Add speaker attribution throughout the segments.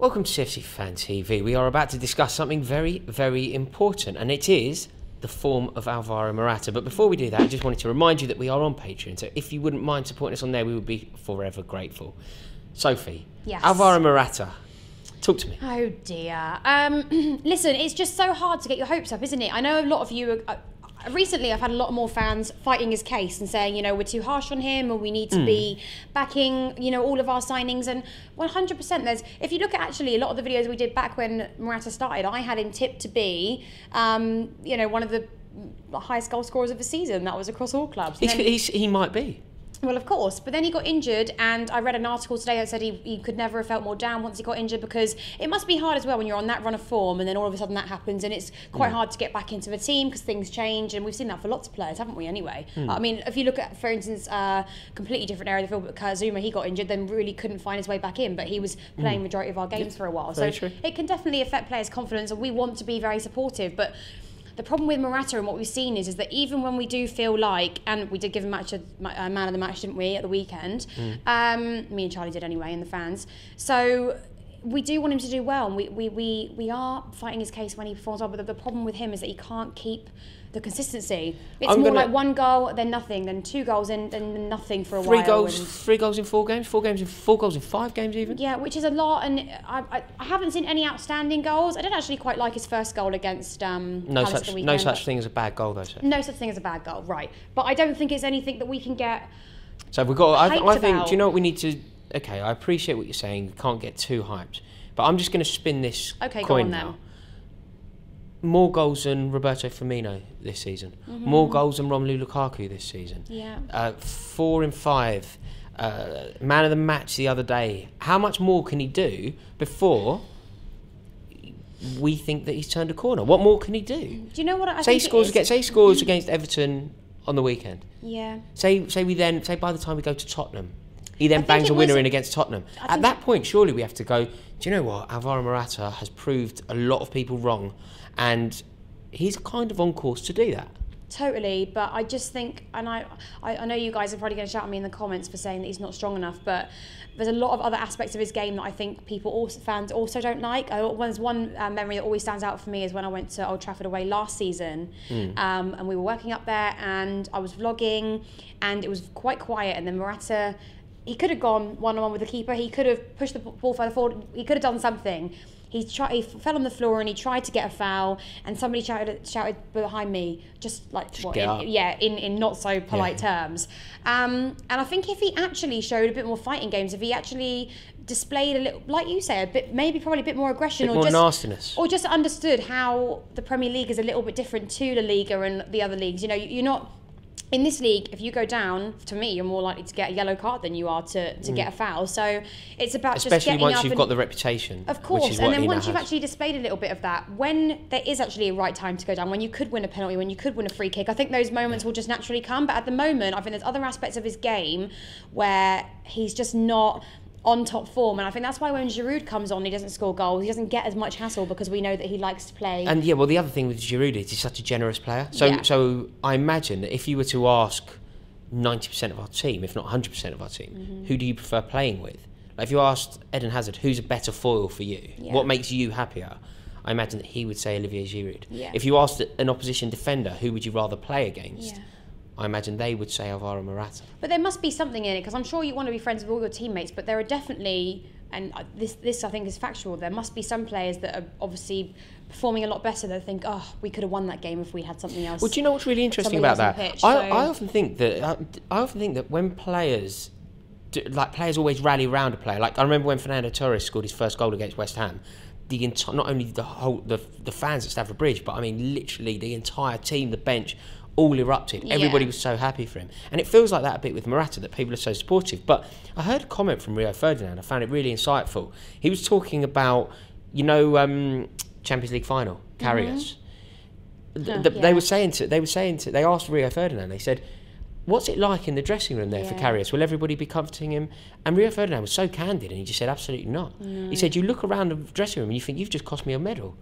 Speaker 1: Welcome to CFC Fan TV. We are about to discuss something very, very important, and it is the form of Alvaro Morata. But before we do that, I just wanted to remind you that we are on Patreon, so if you wouldn't mind supporting us on there, we would be forever grateful. Sophie,
Speaker 2: yes.
Speaker 1: Alvaro Morata, talk to me.
Speaker 2: Oh dear. Listen, it's just so hard to get your hopes up, isn't it? I know a lot of you recently I've had a lot more fans fighting his case and saying, you know, we're too harsh on him, or we need to be backing, you know, all of our signings. And 100%, if you look at actually a lot of the videos we did back when Morata started, I had him tipped to be, you know, one of the highest goal scorers of the season. That was across all clubs.
Speaker 1: He might be.
Speaker 2: Well, of course, but then he got injured, and I read an article today that said he could never have felt more down once he got injured, because it must be hard as well when you're on that run of form and then all of a sudden that happens, and it's quite hard to get back into the team because things change, and we've seen that for lots of players, haven't we, anyway? I mean, if you look at, for instance, completely different area of the field, but Kurt Zouma, he got injured, then really couldn't find his way back in, but he was playing majority of our games for a while. So it can definitely affect players' confidence, and we want to be very supportive, but the problem with Morata and what we've seen is that even when we do feel like, and we did give him man of the match, didn't we, at the weekend? Me and Charlie did anyway, and the fans. So we do want him to do well, and we are fighting his case when he performs well, but the problem with him is that he can't keep the consistency. It's more like one goal, then nothing, then 2 goals, and then nothing for a while.
Speaker 1: 3 goals in 4 games, 4 goals in 5 games even.
Speaker 2: Yeah, which is a lot, and I haven't seen any outstanding goals. I did actually quite like his first goal against Palace at the weekend.
Speaker 1: No such thing as a bad goal, though. So.
Speaker 2: No such thing as a bad goal, right? But I don't think it's anything that we can get.
Speaker 1: So we've got. I think. Do you know what we need to? Okay, I appreciate what you're saying. We can't get too hyped, but I'm just going to spin this coin now. More goals than Roberto Firmino this season. More goals than Romelu Lukaku this season.
Speaker 2: Yeah.
Speaker 1: 4 in 5. Man of the match the other day. How much more can he do before we think that he's turned a corner? What more can he do?
Speaker 2: Do you know what I
Speaker 1: say
Speaker 2: think?
Speaker 1: Say he scores against Everton on the weekend.
Speaker 2: Yeah.
Speaker 1: Say by the time we go to Tottenham, he then bangs a winner in against Tottenham. At that point, surely we have to go, do you know what? Alvaro Morata has proved a lot of people wrong, and he's kind of on course to do that. Totally,
Speaker 2: but I just think, and I know you guys are probably going to shout at me in the comments for saying that he's not strong enough, but there's a lot of other aspects of his game that I think fans also don't like. There's one memory that always stands out for me is when I went to Old Trafford away last season, and we were working up there, and I was vlogging, and it was quite quiet, and then Morata, he could have gone one-on-one with the keeper. He could have pushed the ball further forward. He could have done something. He fell on the floor and he tried to get a foul, and somebody shouted behind me, in not so polite terms. And I think if he actually showed a bit more fighting games, if he actually displayed a little, like you say, probably a bit more aggression,
Speaker 1: or nastiness,
Speaker 2: or just understood how the Premier League is a little bit different to La Liga and the other leagues. You know, you're not. In this league, if you go down, to me, you're more likely to get a yellow card than you are to get a foul. So it's about just getting up.
Speaker 1: Especially once you've got the reputation.
Speaker 2: Of course, and then once you've actually displayed a little bit of that, when there is actually a right time to go down, when you could win a penalty, when you could win a free kick, I think those moments will just naturally come. But at the moment, I think there's other aspects of his game where he's just not on top form, and I think that's why when Giroud comes on, he doesn't score goals. He doesn't get as much hassle because we know that he likes to play.
Speaker 1: And yeah, well, the other thing with Giroud is he's such a generous player. So I imagine that if you were to ask 90% of our team, if not 100% of our team, who do you prefer playing with? Like if you asked Eden Hazard, who's a better foil for you? What makes you happier? I imagine that he would say Olivier Giroud. If you asked an opposition defender, who would you rather play against? I imagine they would say Alvaro Morata.
Speaker 2: But there must be something in it, because I'm sure you want to be friends with all your teammates, but there are definitely, and this I think is factual, there must be some players that are obviously performing a lot better that think, oh, we could have won that game if we had something else.
Speaker 1: Well, do you know what's really interesting about that? I often think that when players always rally around a player. Like I remember when Fernando Torres scored his first goal against West Ham. Not only the fans at Stamford Bridge, but I mean literally the entire team, the bench, all erupted. Everybody was so happy for him. And it feels like that a bit with Morata, that people are so supportive. But I heard a comment from Rio Ferdinand. I found it really insightful. He was talking about, Champions League final, Karius. They asked Rio Ferdinand, they said, what's it like in the dressing room there for Karius? Will everybody be comforting him? And Rio Ferdinand was so candid, and he just said, absolutely not. No. He said, you look around the dressing room and you think, you've just cost me a medal.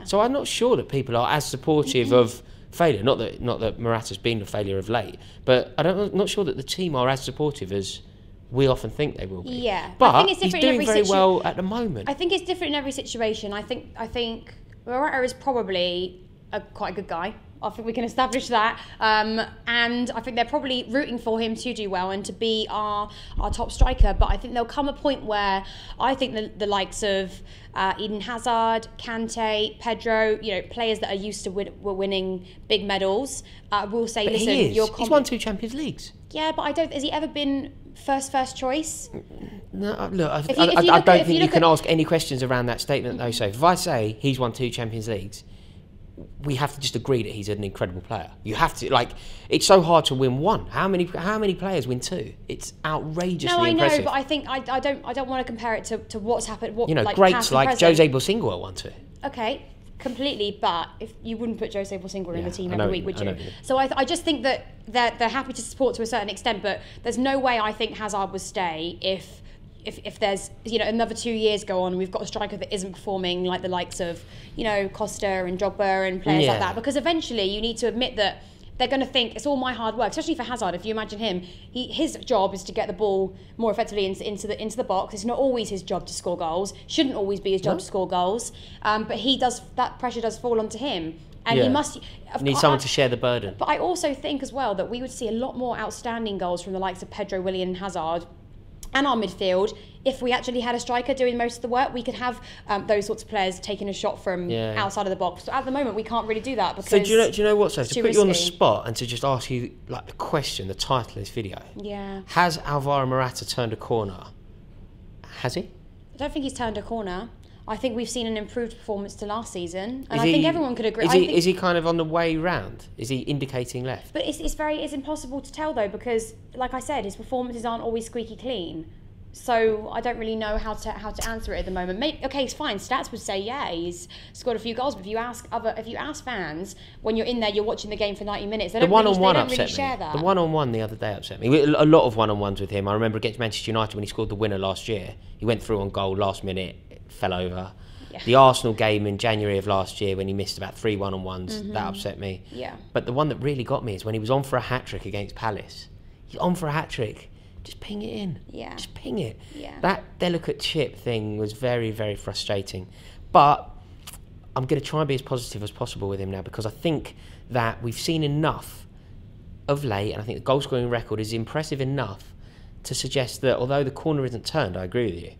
Speaker 1: So I'm not sure that people are as supportive of failure. Not that Morata's been a failure of late, but I'm not sure that the team are as supportive as we often think they will be.
Speaker 2: Yeah,
Speaker 1: but
Speaker 2: I think it's
Speaker 1: he's
Speaker 2: different
Speaker 1: doing very well at the moment.
Speaker 2: I think it's different in every situation. I think Morata is probably quite a good guy. I think we can establish that. And I think they're probably rooting for him to do well and to be our top striker. But I think there'll come a point where I think the likes of Eden Hazard, Kante, Pedro, players that are used to winning big medals, will say, listen,
Speaker 1: he's won 2 Champions Leagues.
Speaker 2: Yeah, but has he ever been first choice?
Speaker 1: No, look, I don't think you can ask any questions around that statement, though. So if I say he's won 2 Champions Leagues, we have to just agree that he's an incredible player. You have to, it's so hard to win 1. How many players win 2? It's outrageously impressive.
Speaker 2: No, I know, but I think I don't want to compare it to what's happened.
Speaker 1: Greats like Jose Bosingwa won 2.
Speaker 2: Okay, completely. But if you wouldn't put Jose Bosingwa in the team every week, would you?
Speaker 1: You?
Speaker 2: So I just think that they're happy to support to a certain extent, but there's no way I think Hazard would stay if there's another 2 years go on and we've got a striker that isn't performing like the likes of Costa and Drogba and players like that, because eventually you need to admit that they're going to think it's all my hard work, especially for Hazard. If you imagine him, his job is to get the ball more effectively into the box. It's not always his job to score goals, shouldn't always be his job to score goals, but that pressure does fall onto him. And he must
Speaker 1: need someone to share the burden.
Speaker 2: But I also think as well that we would see a lot more outstanding goals from the likes of Pedro, Willian and Hazard and our midfield. If we actually had a striker doing most of the work, we could have those sorts of players taking a shot from outside of the box. So at the moment, we can't really do that because.
Speaker 1: So do you know what? So to put you on the spot and to just ask you the question, the title of this video.
Speaker 2: Yeah.
Speaker 1: Has Alvaro Morata turned a corner? Has he?
Speaker 2: I don't think he's turned a corner. I think we've seen an improved performance to last season, and I think everyone could agree.
Speaker 1: Is he kind of on the way round? Is he indicating left?
Speaker 2: But it's impossible to tell though, because like I said, his performances aren't always squeaky clean. So I don't really know how to answer it at the moment. Okay, it's fine. Stats would say he's scored a few goals, but if you ask fans when you're in there, you're watching the game for 90 minutes. They don't really share that.
Speaker 1: The one-on-one the other day upset me. A lot of one-on-ones with him. I remember against Manchester United when he scored the winner last year. He went through on goal last minute. Fell over. Yeah. The Arsenal game in January of last year when he missed about 3 one-on-ones, that upset me.
Speaker 2: Yeah.
Speaker 1: But the one that really got me is when he was on for a hat-trick against Palace. He's on for a hat-trick. Just ping it in.
Speaker 2: Yeah.
Speaker 1: Just ping it.
Speaker 2: Yeah.
Speaker 1: That delicate chip thing was very, very frustrating. But I'm going to try and be as positive as possible with him now, because I think that we've seen enough of late, and I think the goal-scoring record is impressive enough to suggest that although the corner isn't turned, I agree with you,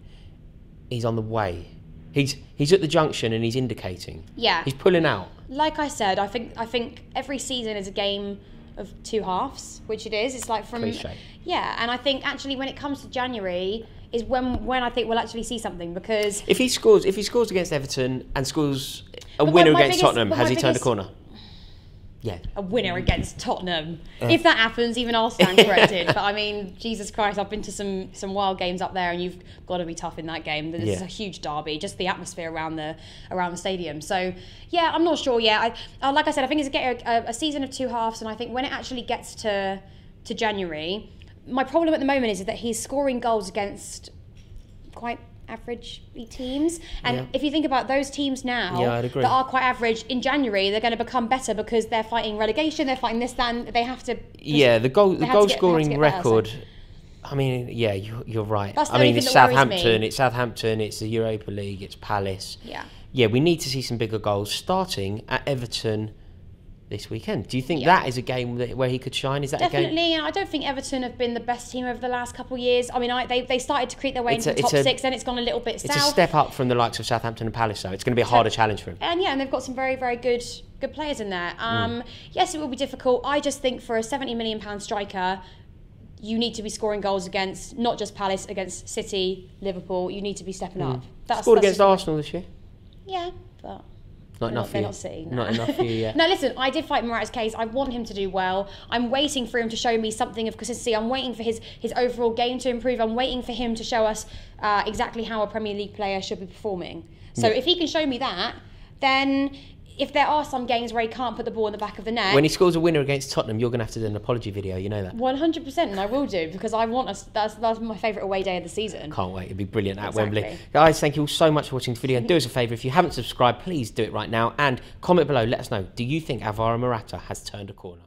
Speaker 1: he's on the way. He's at the junction and he's indicating.
Speaker 2: Yeah.
Speaker 1: He's pulling out.
Speaker 2: Like I said, I think every season is a game of 2 halves, which it is. It's like from
Speaker 1: Cliche.
Speaker 2: Yeah, and I think actually when it comes to January is when I think we'll actually see something, because
Speaker 1: if he scores against Everton and scores a winner against Tottenham, has he turned a corner? Yeah.
Speaker 2: A winner against Tottenham. If that happens, even I'll stand corrected. But I mean, Jesus Christ, I've been to some wild games up there, and you've got to be tough in that game. This is a huge derby, just the atmosphere around the stadium. So yeah, I'm not sure yet. Like I said, I think it's a season of 2 halves, and I think when it actually gets to January, my problem at the moment is that he's scoring goals against quite average teams, and if you think about those teams now that are quite average, in January they're going to become better because they're fighting relegation, they're fighting this, that, and they have to.
Speaker 1: The goal scoring record. Better, so. I mean, you're right. I mean, it's Southampton, it's the Europa League, it's Palace. Yeah, we need to see some bigger goals starting at Everton this weekend. Do you think that is a game where he could shine? Is that
Speaker 2: definitely?
Speaker 1: A game?
Speaker 2: I don't think Everton have been the best team over the last couple of years. I mean, they started to creep their way into the top 6, then it's gone a little bit south.
Speaker 1: It's a step up from the likes of Southampton and Palace, though. It's going to be a harder challenge for him.
Speaker 2: And they've got some very, very good players in there. Yes, it will be difficult. I just think for a £70 million striker, you need to be scoring goals against not just Palace, against City, Liverpool. You need to be stepping up.
Speaker 1: Scored against Arsenal this year.
Speaker 2: Yeah, but.
Speaker 1: Not enough for you. Not enough for you yet.
Speaker 2: No, listen, I did fight Morata's case. I want him to do well. I'm waiting for him to show me something of consistency. I'm waiting for his overall game to improve. I'm waiting for him to show us exactly how a Premier League player should be performing. So if he can show me that, then if there are some games where he can't put the ball in the back of the net.
Speaker 1: When he scores a winner against Tottenham, you're going to have to do an apology video, you know that?
Speaker 2: 100%, and I will do, because I want us. That's my favourite away day of the season.
Speaker 1: Can't wait, it'll be brilliant at Wembley. Guys, thank you all so much for watching the video, and do us a favour, if you haven't subscribed, please do it right now, and comment below, let us know, do you think Alvaro Morata has turned a corner?